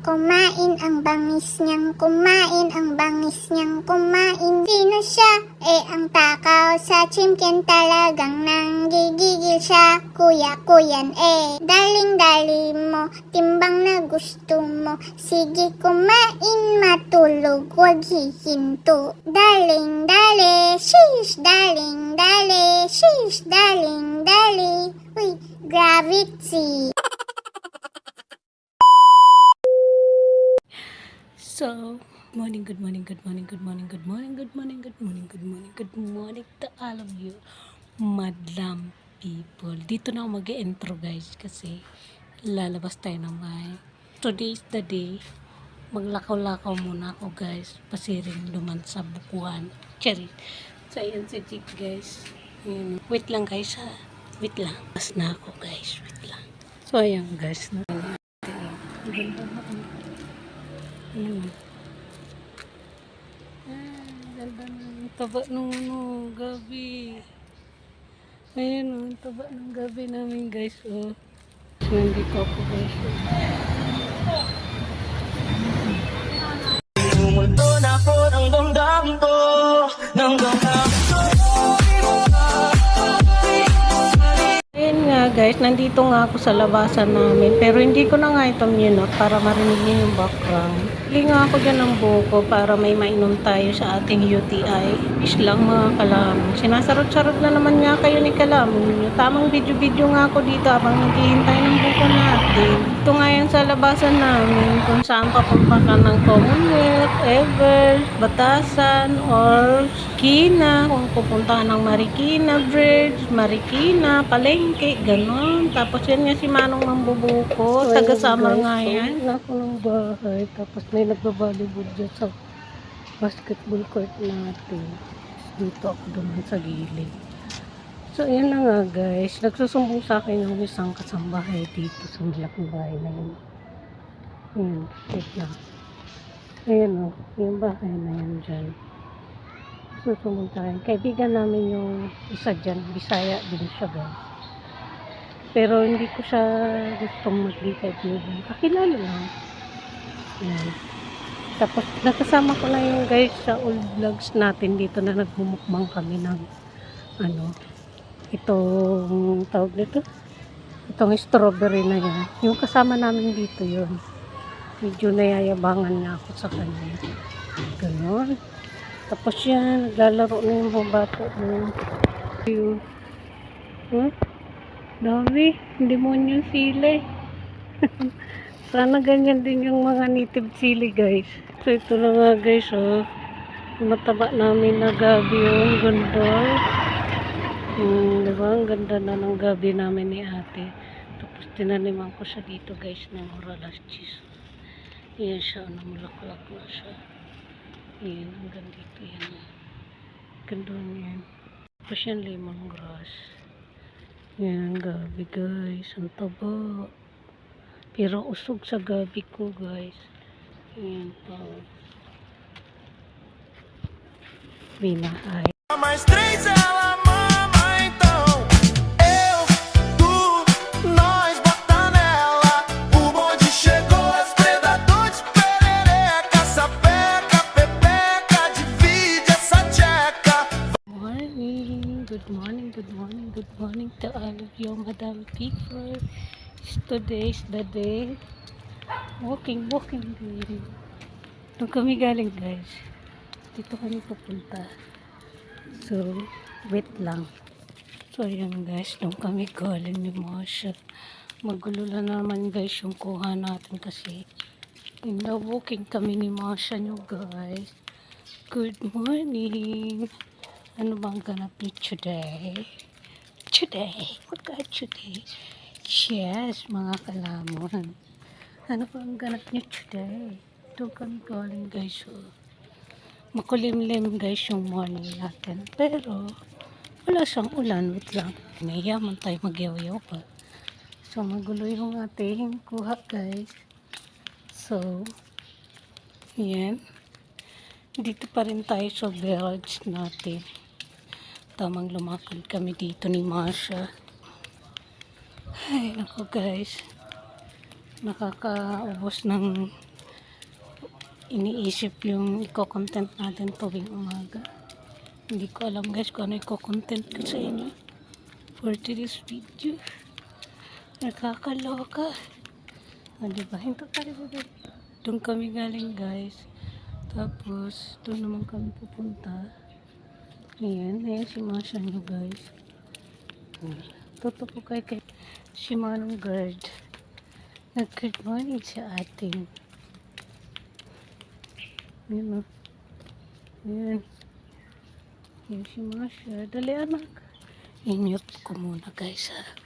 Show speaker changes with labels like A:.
A: kumain, ang bangis niyang kumain, ang bangis niyang kumain. Sino siya? Ang takaw sa chimken, talagang nanggigigil siya. Kuya ko yan daling-dali mo, timbang na gusto mo. Sige kumain, matulog, wag hihinto. Daling-dali, shish, daling-dali, shish, daling-dali. Uy, gravity.
B: So, good morning to all of you, madam people. Dito na ako mag-intro guys kasi lalabas tayo ng bahay. Today is the day. Maglakaw-lakaw muna ako guys. Pasiring duman sa bukuan. Cherry. So, ayan si Chick guys. Ayan. Wait lang guys ha. Wait lang. Mas na ako guys. Wait lang. So, ayan guys. Ganda na ako. Ayan. Ganda ng taba nung gabi. Ayan o, taba ng gabi namin guys. Oh. Nandito ako guys.
C: Mundo na po ng damdam ko, ng damdam ko.
B: Ayan nga guys, nandito nga ako sa labasan namin. Pero hindi ko na nga ito minute para marinig niyo yung background. Hili nga ako dyan ng buko para may mainom tayo sa ating UTI. Is lang mga kalamong. Sinasarot-sarot na naman nga kayo ni kalamong. Tamang video-video nga ako dito habang naghihintay ng buko natin. Ito nga yan sa labasan namin kung saan papunta ka ng Commonwealth, Ever, Batasan, or Kina. Kung pupuntahan ng Marikina Bridge, Marikina, Palengke, ganon. Tapos yan nga si Manong Mambubuko. Taga-Samar nga yan. Ako ng bahay. Tapos may nagbabalibod dyan sa basketball court natin. Dito ako duman sa gilid. So, ayan na nga guys. Nagsusumbong sa akin ng isang kasambahay dito sa malaking bahay na yun. Ayan, wait lang. Ayan o, yung bahay na yan dyan. Nagsusumbong sa akin. Kaibigan namin yung isa dyan. Bisaya din siya guys. Pero hindi ko siya gustong maglikay-kaibigan. Kakilala lang. Ayan. Tapos, nakasama ko na yung guys sa old vlogs natin dito na nagbumukbang kami ng itong tawag nito, itong strawberry na yan. Yung kasama namin dito yun. Medyo nayayabangan nga ako sa kanya. Ganon. Tapos yan, naglalaro na yung mga bata mo. Dami, hindi mo yung sili. Sana ganyan din yung mga native sili guys. So ito na nga guys oh. Mataba namin na gabi yung ganda. Diba? Ang ganda na ng gabi namin ni ate. Tapos tinaniman ko siya dito guys ng oralas cheese. Yan siya, namulaklak na siya. Yan, hanggang dito yan. Ganda niyan. Tapos yan lemongrass. Yan, gabi guys. Ang taba. Pero usog sa gabi ko guys. Yan pa. Minahay.
C: Mais três ela mama, então eu, tu, nós bota nela. O bonde chegou, as predadores perereca, sapeca, pepeca, divide essa tcheca.
B: Good morning to all of you, Madam People. Today is the day. Walking din. Doon kami galing guys. Dito kami pupunta. So, wait lang. So, ayan guys, doon kami galing ni Masha. Magulo na naman guys yung kuha natin kasi walking kami ni Masha nyo guys. Good morning. Ano bang ganap niyo today? What got today? Yes, mga kalamon. Ano bang ganap niyo today? Doon kami galing guys. So, makulimlim guys yung morning natin. Pero, wala siyang ulan. Wait lang. Nahiyaman tayo magyaw-yaw pa. So, magulo yung ating kuha guys. So, yan. Dito pa rin tayo sa village natin. Tamang lumakad kami dito ni Masha. Ay, nako guys. Nakakaubos ng iniisip yung i-content natin tuwing umaga. Hindi ko alam guys kung ano i-content ko sa inyo for today's video. Nakakaloka. Diba? Hinto tayo guys. Doon kami galing guys. Tapos, doon naman kami pupunta. Ayan, ayan si Masha nyo guys. Toto po kay si Manong Guard. Nag-good morning sa atin. Ayan o. Ayan. Ayan si Masha. Dali anak. Inyot ko muna guys ha.